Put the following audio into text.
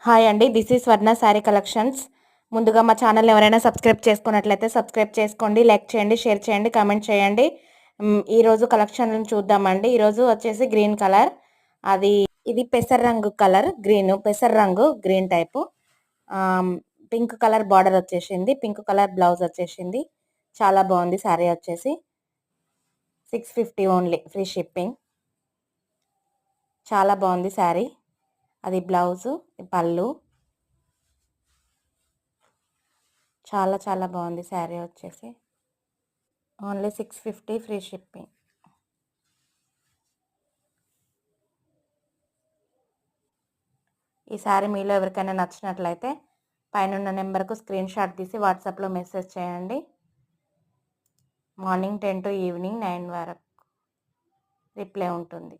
Hi అండి, this is Swarna sari collections. ముందుగా మా ఛానల్ ఎవరైనా సబ్స్క్రైబ్ చేసుకున్నట్లయితే సబ్స్క్రైబ్ చేసుకోండి, లైక్ చేయండి, షేర్ చేయండి, కామెంట్ చేయండి. ఈరోజు కలెక్షన్లను చూద్దామండి. ఈరోజు వచ్చేసి గ్రీన్ కలర్, అది ఇది పెసర రంగు కలర్, పెసర రంగు green type. Pink colour border వచ్చేసింది, పింక్ కలర్ బ్లౌజ్ వచ్చేసింది. చాలా బాగుంది శారీ వచ్చేసి. 650 ఓన్లీ, ఫ్రీ షిప్పింగ్. చాలా బాగుంది శారీ. అది బ్లౌజు, పళ్ళు. చాలా చాలా బాగుంది శారీ వచ్చేసి. Only 650, free shipping. ఈ శారీ మీలో ఎవరికైనా నచ్చినట్లయితే పైన నెంబర్కు స్క్రీన్ షాట్ తీసి వాట్సాప్లో మెసేజ్ చేయండి. మార్నింగ్ 10 to ఈవినింగ్ 9 వరకు రిప్లై ఉంటుంది.